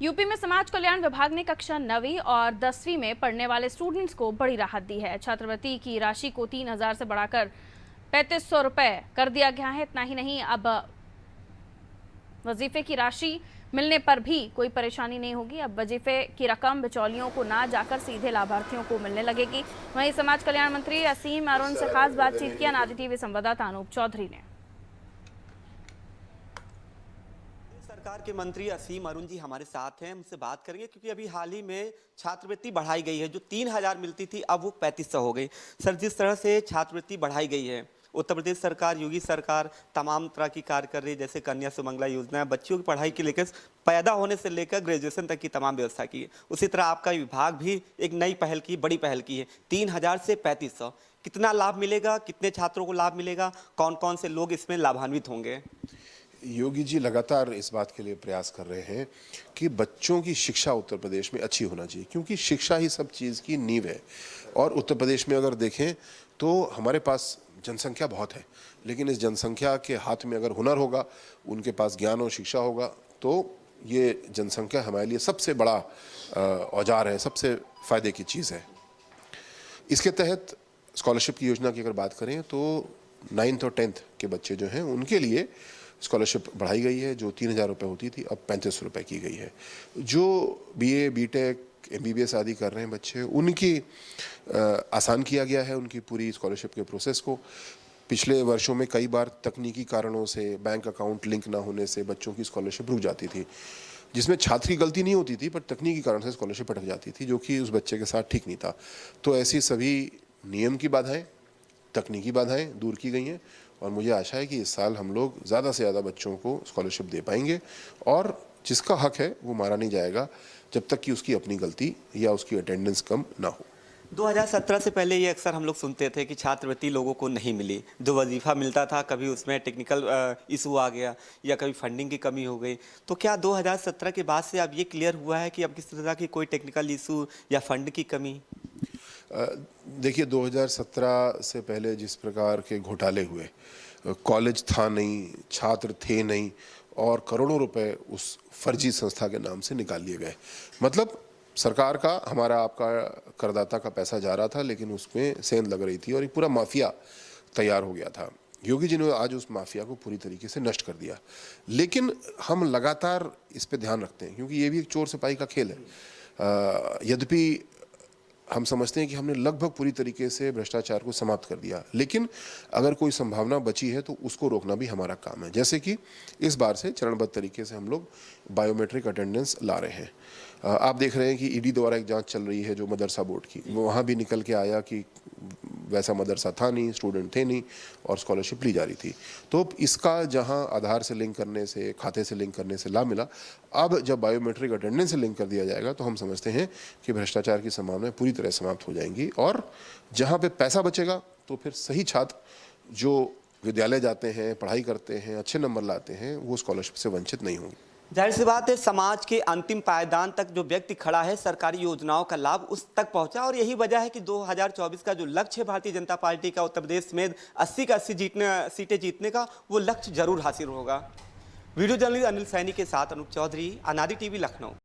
UP में समाज कल्याण विभाग ने कक्षा 9वीं और 10वीं में पढ़ने वाले स्टूडेंट्स को बड़ी राहत दी है। छात्रवृत्ति की राशि को 3000 से बढ़ाकर 3500 रुपए कर दिया गया है। इतना ही नहीं, अब वजीफे की राशि मिलने पर भी कोई परेशानी नहीं होगी। अब वजीफे की रकम बिचौलियों को ना जाकर सीधे लाभार्थियों को मिलने लगेगी। वहीं समाज कल्याण मंत्री असीम अरुण से खास बातचीत की अनादि टीवी संवाददाता अनूप चौधरी ने। सरकार के मंत्री असीम अरुण जी हमारे साथ हैं, हमसे बात करेंगे क्योंकि अभी हाल ही में छात्रवृत्ति बढ़ाई गई है। जो 3000 मिलती थी अब वो 3500 हो गई। सर, जिस तरह से छात्रवृत्ति बढ़ाई गई है, उत्तर प्रदेश सरकार, योगी सरकार तमाम तरह की कार्य कर रही है, जैसे कन्या सुमंगला योजना, बच्चियों की पढ़ाई के लेकर पैदा होने से लेकर ग्रेजुएशन तक की तमाम व्यवस्था की है। उसी तरह आपका विभाग भी एक नई पहल की, बड़ी पहल की है। 3000 से 3500 कितना लाभ मिलेगा, कितने छात्रों को लाभ मिलेगा, कौन कौन से लोग इसमें लाभान्वित होंगे? योगी जी लगातार इस बात के लिए प्रयास कर रहे हैं कि बच्चों की शिक्षा उत्तर प्रदेश में अच्छी होना चाहिए, क्योंकि शिक्षा ही सब चीज़ की नींव है। और उत्तर प्रदेश में अगर देखें तो हमारे पास जनसंख्या बहुत है, लेकिन इस जनसंख्या के हाथ में अगर हुनर होगा, उनके पास ज्ञान और शिक्षा होगा, तो ये जनसंख्या हमारे लिए सबसे बड़ा औजार है, सबसे फ़ायदे की चीज़ है। इसके तहत स्कॉलरशिप की योजना की अगर बात करें तो 9th और 10th के बच्चे जो हैं उनके लिए स्कॉलरशिप बढ़ाई गई है। जो 3000 रुपये होती थी अब 3500 रुपये की गई है। जो BA, BTech, MBBS आदि कर रहे हैं बच्चे, उनकी आसान किया गया है उनकी पूरी स्कॉलरशिप के प्रोसेस को। पिछले वर्षों में कई बार तकनीकी कारणों से, बैंक अकाउंट लिंक ना होने से बच्चों की स्कॉलरशिप रुक जाती थी, जिसमें छात्र की गलती नहीं होती थी, पर तकनीकी कारण से स्कॉलरशिप अटक जाती थी, जो कि उस बच्चे के साथ ठीक नहीं था। तो ऐसी सभी नियम की बाधाएं, तकनीकी बाधाएं दूर की गई हैं और मुझे आशा है कि इस साल हम लोग ज़्यादा से ज़्यादा बच्चों को स्कॉलरशिप दे पाएंगे और जिसका हक है वो मारा नहीं जाएगा जब तक कि उसकी अपनी गलती या उसकी अटेंडेंस कम ना हो। 2017 से पहले ये अक्सर हम लोग सुनते थे कि छात्रवृत्ति लोगों को नहीं मिली। जो वजीफा मिलता था, कभी उसमें टेक्निकल इशू आ गया या कभी फंडिंग की कमी हो गई। तो क्या 2017 के बाद से अब ये क्लियर हुआ है कि अब किस तरह की कोई टेक्निकल इशू या फंड की कमी? देखिए, 2017 से पहले जिस प्रकार के घोटाले हुए, कॉलेज था नहीं, छात्र थे नहीं और करोड़ों रुपए उस फर्जी संस्था के नाम से निकाल लिए गए। मतलब सरकार का, हमारा, आपका, करदाता का पैसा जा रहा था, लेकिन उसमें सेंध लग रही थी और एक पूरा माफिया तैयार हो गया था। योगी जी ने आज उस माफिया को पूरी तरीके से नष्ट कर दिया। लेकिन हम लगातार इस पे ध्यान रखते हैं, क्योंकि ये भी एक चोर सिपाही का खेल है। यद्यपि हम समझते हैं कि हमने लगभग पूरी तरीके से भ्रष्टाचार को समाप्त कर दिया, लेकिन अगर कोई संभावना बची है तो उसको रोकना भी हमारा काम है। जैसे कि इस बार से चरणबद्ध तरीके से हम लोग बायोमेट्रिक अटेंडेंस ला रहे हैं। आप देख रहे हैं कि ईडी द्वारा एक जांच चल रही है जो मदरसा बोर्ड की, वहाँ भी निकल के आया कि वैसा मदरसा था नहीं, स्टूडेंट थे नहीं और स्कॉलरशिप ली जा रही थी। तो इसका जहां आधार से लिंक करने से, खाते से लिंक करने से लाभ मिला, अब जब बायोमेट्रिक अटेंडेंस से लिंक कर दिया जाएगा तो हम समझते हैं कि भ्रष्टाचार की संभावनाएं पूरी तरह समाप्त हो जाएंगी और जहां पे पैसा बचेगा तो फिर सही छात्र जो विद्यालय जाते हैं, पढ़ाई करते हैं, अच्छे नंबर लाते हैं, वो स्कॉलरशिप से वंचित नहीं होंगे। जाहिर सी बात है, समाज के अंतिम पायदान तक जो व्यक्ति खड़ा है, सरकारी योजनाओं का लाभ उस तक पहुंचा और यही वजह है कि 2024 का जो लक्ष्य है भारतीय जनता पार्टी का उत्तर प्रदेश में 80 का 80 सीटें जीतने का, वो लक्ष्य जरूर हासिल होगा। वीडियो जर्नलिस्ट अनिल सैनी के साथ अनूप चौधरी, अनादि टीवी, लखनऊ।